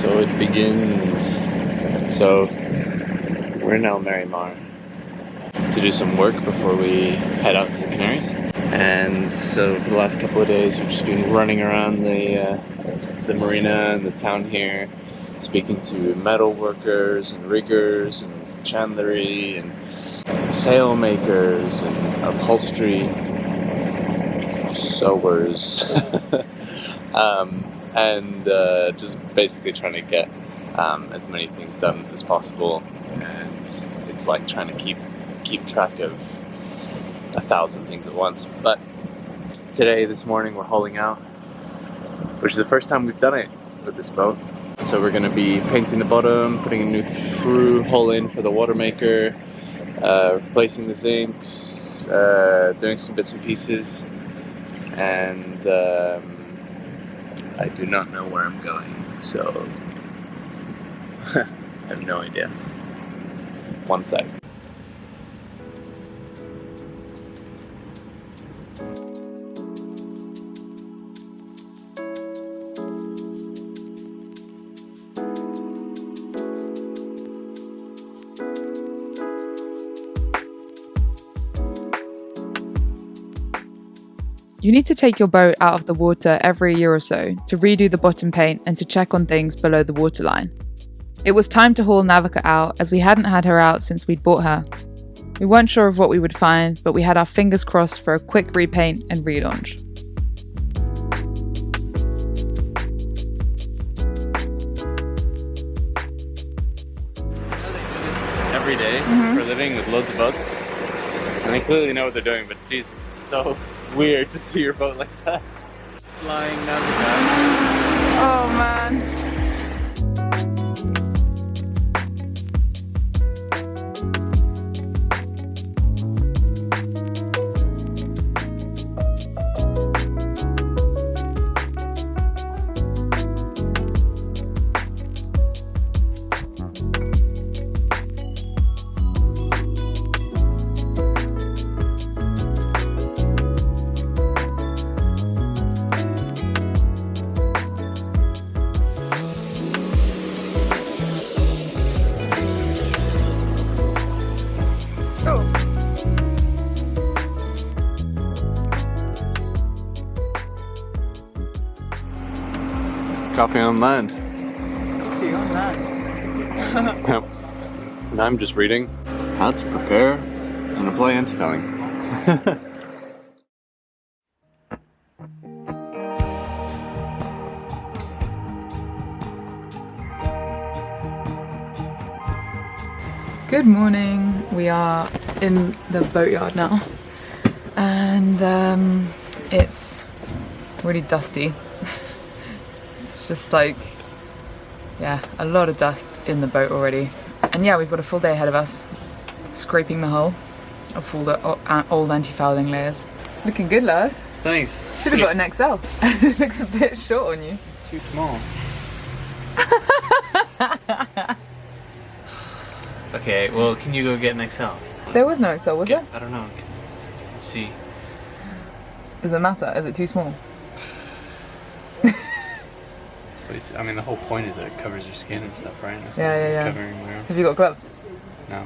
So it begins. So we're in Almerimar to do some work before we head out to the Canaries. And so for the last couple of days we've just been running around the marina and the town here, speaking to metal workers and riggers and chandlery and sail makers and upholstery sewers. And just basically trying to get as many things done as possible, and it's like trying to keep track of 1,000 things at once. But this morning we're hauling out, which is the first time we've done it with this boat. So we're going to be painting the bottom, putting a new through hole in for the water maker, replacing the zincs, doing some bits and pieces, and I do not know where I'm going, so I have no idea. One sec. You need to take your boat out of the water every year or so to redo the bottom paint and to check on things below the waterline. It was time to haul Navika out, as we hadn't had her out since we'd bought her. We weren't sure of what we would find, but we had our fingers crossed for a quick repaint and relaunch. Every day for a living with loads of boats, and they clearly know what they're doing, but geez, it's so weird to see your boat like that flying down the ground. Oh man. Coffee on land. Coffee on land. Yep. And I'm just reading how to prepare and apply anti-fouling. Good morning. We are in the boatyard now, and it's really dusty. It's just like, yeah, a lot of dust in the boat already. And yeah, we've got a full day ahead of us, scraping the hull of all the old anti-fouling layers. Looking good, Lars. Thanks. Should have got an XL. It looks a bit short on you. It's too small. Okay, well, can you go get an XL? There was no XL, was there? I don't know. You can see. Does it matter? Is it too small? But I mean, the whole point is that it covers your skin and stuff, right? It's Yeah. Covering my arms. Have you got gloves? No.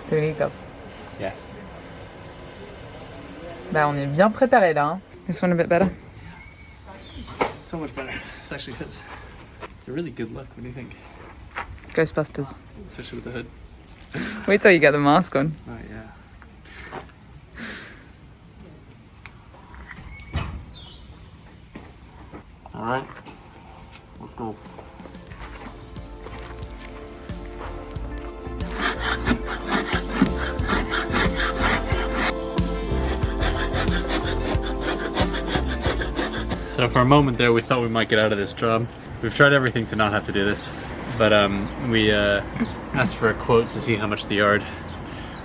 Do we need gloves? Yes. Bah, on est bien préparé là. Hein? This one a bit better? So much better. This actually fits. It's a really good look. What do you think? Ghostbusters. Especially with the hood. Wait till you get the mask on. Oh, yeah. Alright, let's go. So for a moment there we thought we might get out of this job. We've tried everything to not have to do this, but we asked for a quote to see how much the yard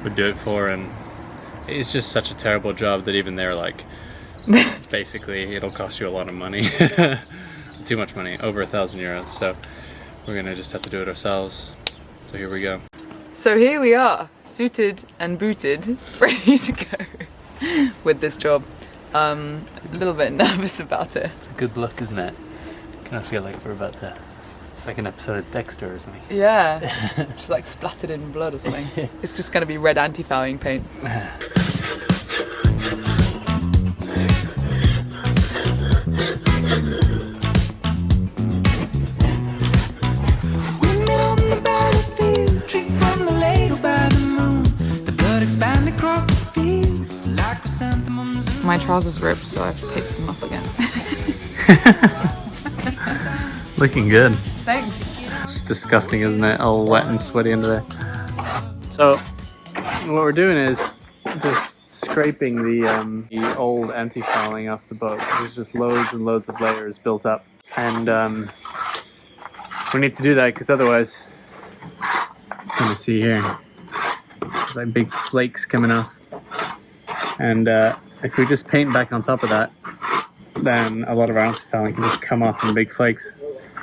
would do it for, and it's just such a terrible job that even they're like, basically it'll cost you a lot of money. Too much money, over 1,000 euros, so we're gonna just have to do it ourselves. So here we go. So here we are, suited and booted, ready to go with this job. A little bit nervous about it. It's a good look, isn't it? kind of feel like we're about to, like an episode of Dexter or something. Yeah, just like splattered in blood or something. It's just going to be red anti-fouling paint. My trousers ripped, so I have to take them off again. Looking good. Thanks. It's disgusting, isn't it? All wet and sweaty under there. So, what we're doing is just scraping the old anti-fouling off the boat. There's just loads and loads of layers built up. And we need to do that because otherwise, you can see here, there's like big flakes coming off. And if we just paint back on top of that, then a lot of our anti-fouling can just come off in big flakes,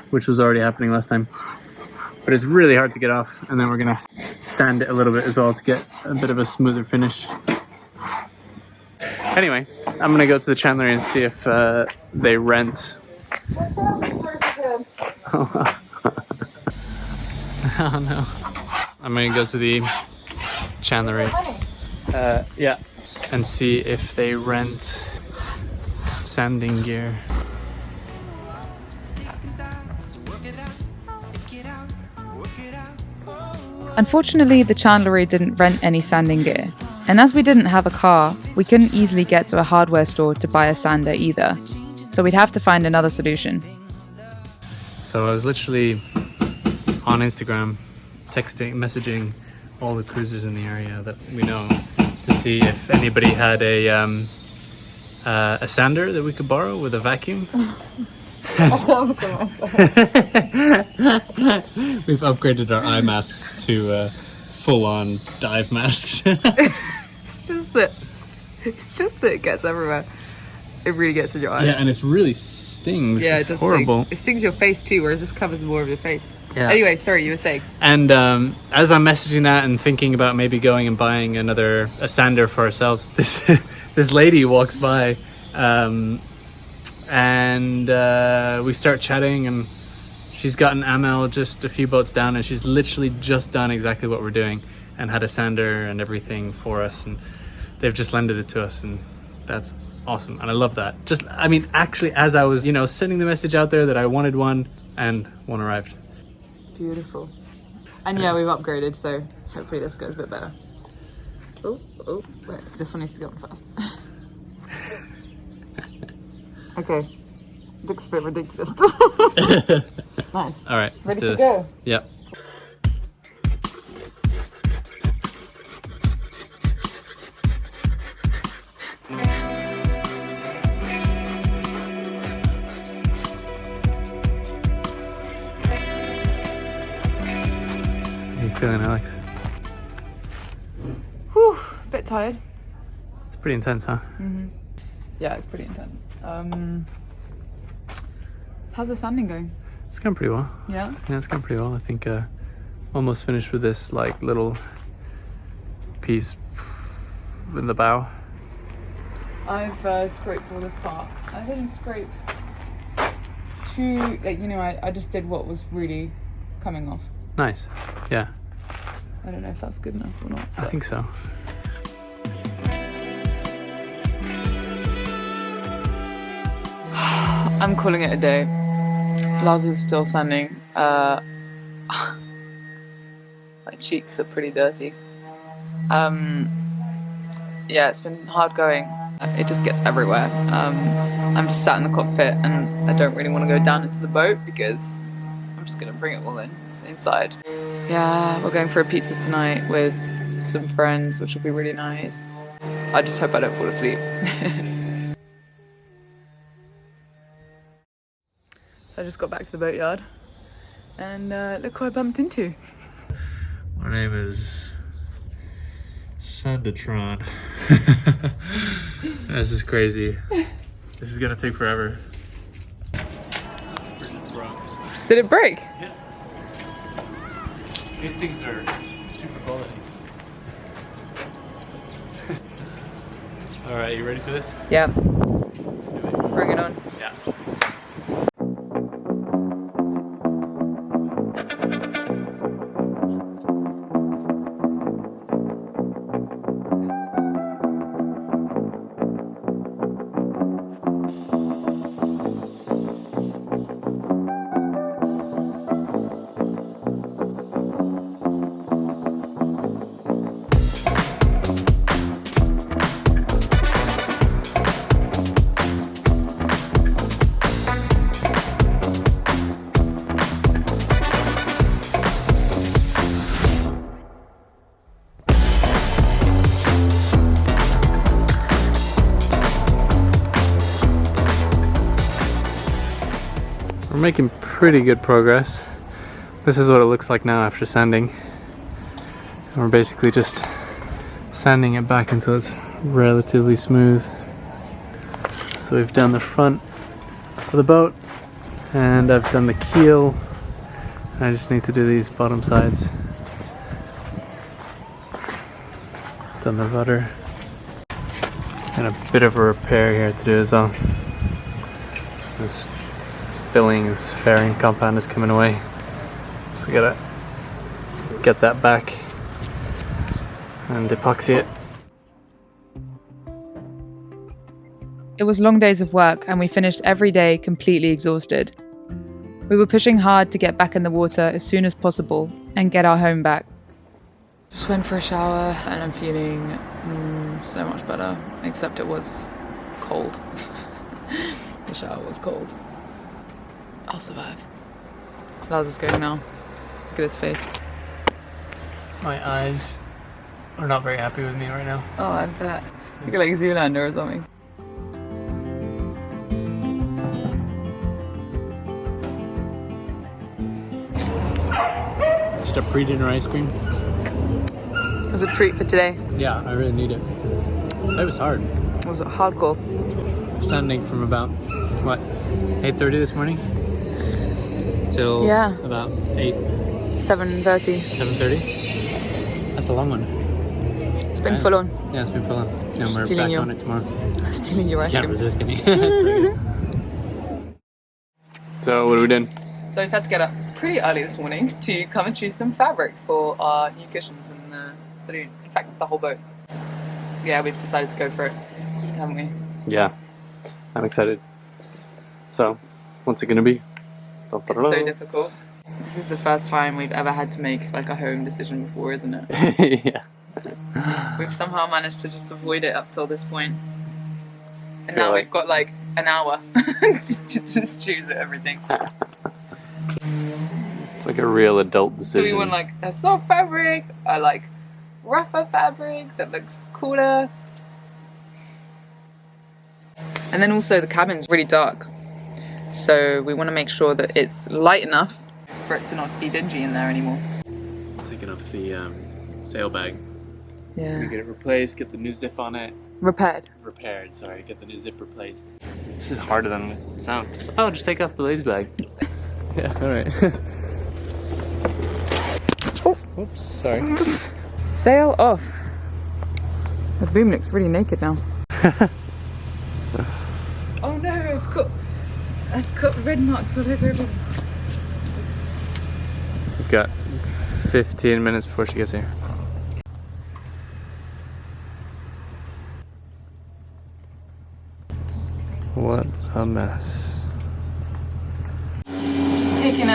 which was already happening last time. But it's really hard to get off, and then we're gonna sand it a little bit as well to get a bit of a smoother finish. Anyway, I'm gonna go to the chandlery and see if they rent. Oh no. I'm gonna go to the chandlery. Yeah. And see if they rent sanding gear. Unfortunately, the chandlery didn't rent any sanding gear. And as we didn't have a car, we couldn't easily get to a hardware store to buy a sander either. So we'd have to find another solution. So I was literally on Instagram, messaging all the cruisers in the area that we know, to see if anybody had a sander that we could borrow with a vacuum. We've upgraded our eye masks to full-on dive masks. It's just that it gets everywhere. It really gets in your eyes. Yeah, and it really stings. Yeah, it's it does horrible. It stings your face too, whereas this covers more of your face. Yeah. Anyway, sorry, you were saying. And as I'm messaging that and thinking about maybe going and buying a sander for ourselves, this lady walks by, and we start chatting, and she's got an Amel just a few boats down, and she's literally just done exactly what we're doing and had a sander and everything for us, and they've just lended it to us, and that's awesome. And I love that. Actually, as I was, sending the message out there that I wanted one, and one arrived. Beautiful. And yeah, we've upgraded, so hopefully this goes a bit better. Oh, wait, this one needs to go on fast. Okay. Looks a bit ridiculous. Nice. All right, let's do this. Go? Yep. How you feeling, Alex? Whew, bit tired. It's pretty intense, huh? Mm-hmm. Yeah, it's pretty intense. How's the sanding going? It's going pretty well. Yeah? Yeah, it's going pretty well. I think almost finished with this little piece in the bow. I've scraped all this part. I didn't scrape too, I just did what was really coming off. Nice. Yeah. I don't know if that's good enough or not. I think so. I'm calling it a day. Lars is still sanding. My cheeks are pretty dirty. Yeah, it's been hard going. It just gets everywhere. I'm just sat in the cockpit and I don't really want to go down into the boat because I'm just going to bring it all inside. Yeah, we're going for a pizza tonight with some friends, which will be really nice. I just hope I don't fall asleep. So I just got back to the boatyard and look who I bumped into. My name is Sandatron. This is crazy. This is gonna take forever. Did it break? Yeah. These things are super quality. Alright, you ready for this? Yeah. Bring it on. Yeah. making pretty good progress. This is what it looks like now after sanding. And we're basically just sanding it back until it's relatively smooth. So we've done the front of the boat, and I've done the keel. I just need to do these bottom sides. Done the rudder. And a bit of a repair here to do as well. This filling, this fairing compound is coming away. So we gotta get that back and epoxy it. It was long days of work, and we finished every day completely exhausted. We were pushing hard to get back in the water as soon as possible and get our home back. Just went for a shower and I'm feeling so much better, except it was cold. The shower was cold. I'll survive. Lars is going now. Look at his face. My eyes are not very happy with me right now. Oh, I bet. Look like Zoolander or something. Just a pre-dinner ice cream. It was a treat for today. Yeah, I really need it. It was hard. It was hardcore. Sanding from about, what, 8:30 this morning? Till about 7:30. 7:30? That's a long one. It's been full on. Yeah, it's been full on. And we're Stealing back your- on it tomorrow. Stealing your ice Can't cream. resist me. So what are we doing? So we've had to get up pretty early this morning to come and choose some fabric for our new cushions in the saloon. In fact, the whole boat. Yeah, we've decided to go for it, haven't we? Yeah, I'm excited. So, what's it gonna be? It's so difficult. This is the first time we've ever had to make like a home decision before, isn't it? Yeah. We've somehow managed to just avoid it up till this point. And Feel now like- we've got like an hour to just choose everything. It's like a real adult decision. Do we want like a soft fabric, or like rougher fabric that looks cooler? And then also the cabin's really dark, so we want to make sure that it's light enough for it to not be dingy in there anymore. Taking off the sail bag. Yeah. Get it replaced, get the new zip on it. Repaired. Repaired, sorry, get the new zip replaced. This is harder than it sounds. Oh, just take off the lace bag. Yeah, alright. Oh. Oops, sorry. Sail off. The boom looks really naked now. Oh no, I've got red marks all over everything. We've got 15 minutes before she gets here. What a mess. Just taking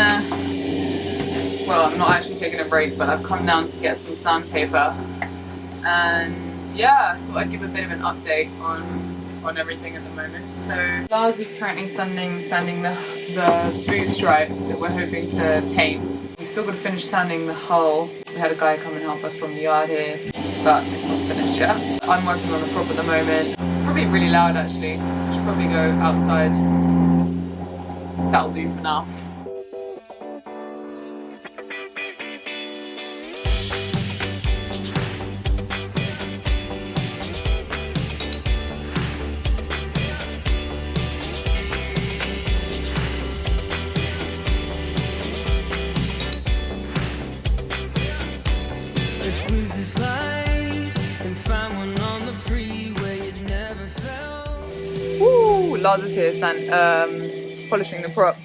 well, I'm not actually taking a break, but I've come down to get some sandpaper. And yeah, I thought I'd give a bit of an update on everything at the moment. So Lars is currently sanding the boot stripe that we're hoping to paint. We've still got to finish sanding the hull. We had a guy come and help us from the yard here, but it's not finished yet. I'm working on the prop at the moment. It's probably really loud actually. I should probably go outside. That'll do for now. Woo! Lars is here, polishing the prop.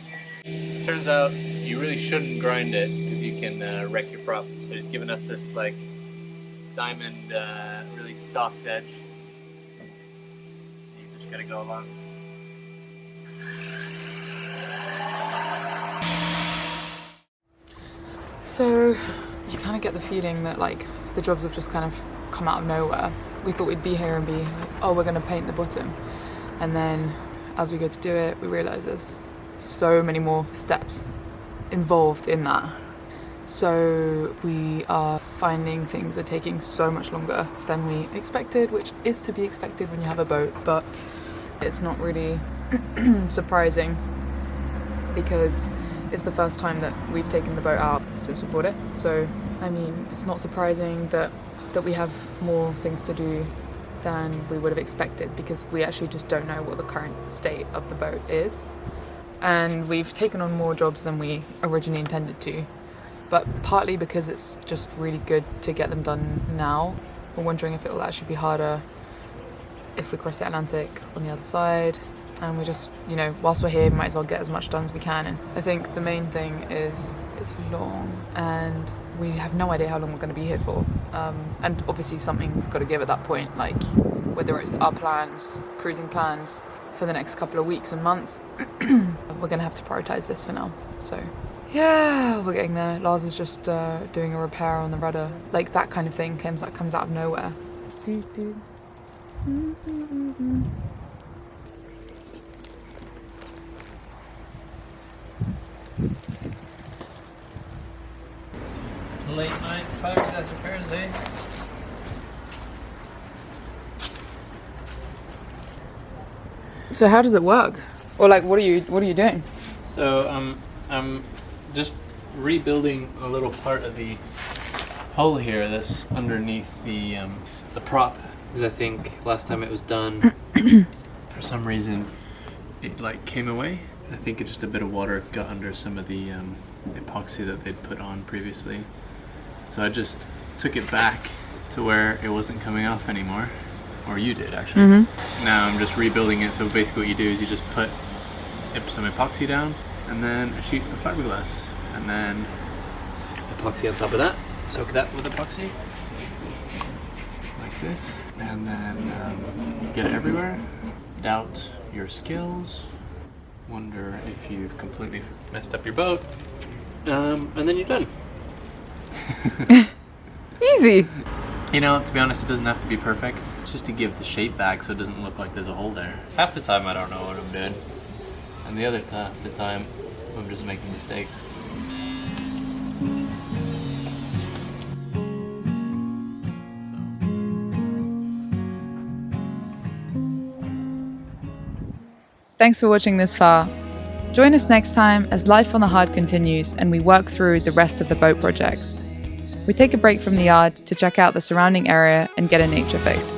Turns out you really shouldn't grind it because you can wreck your prop. So he's given us this like diamond, really soft edge. You just gotta go along. So you kind of get the feeling that like the jobs have just kind of come out of nowhere. We thought we'd be here and be like, oh, we're going to paint the bottom. And then as we go to do it, we realise there's so many more steps involved in that. So we are finding things are taking so much longer than we expected, which is to be expected when you have a boat, but it's not really surprising. because it's the first time that we've taken the boat out since we bought it. So, I mean, it's not surprising that we have more things to do than we would have expected, because we actually just don't know what the current state of the boat is. And we've taken on more jobs than we originally intended to, but partly because it's just really good to get them done now. We're wondering if it will actually be harder if we cross the Atlantic on the other side. And we just, you know, whilst we're here, we might as well get as much done as we can. And I think the main thing is it's long and we have no idea how long we're going to be here for. And obviously something's got to give at that point, like whether it's our plans, cruising plans for the next couple of weeks and months, we're going to have to prioritise this for now. So yeah, we're getting there. Lars is just doing a repair on the rudder. Like that kind of thing comes out of nowhere. Late night fiberglass repairs, eh? So how does it work? Or like, what are you doing? So I'm just rebuilding a little part of the hull here that's underneath the prop, because I think last time it was done, for some reason it like came away. I think just a bit of water got under some of the epoxy that they'd put on previously. So I just took it back to where it wasn't coming off anymore. Or you did, actually. Mm-hmm. Now I'm just rebuilding it. So basically what you do is you just put some epoxy down and then a sheet of fiberglass. And then epoxy on top of that. Soak that with epoxy. Like this. And then get it everywhere. Doubt your skills. Wonder if you've completely messed up your boat. And then you're done. Easy. You know, to be honest, it doesn't have to be perfect. It's just to give the shape back so it doesn't look like there's a hole there. Half the time I don't know what I'm doing. And the other half the time I'm just making mistakes. Thanks for watching this far. Join us next time as life on the hard continues and we work through the rest of the boat projects. We take a break from the yard to check out the surrounding area and get a nature fix.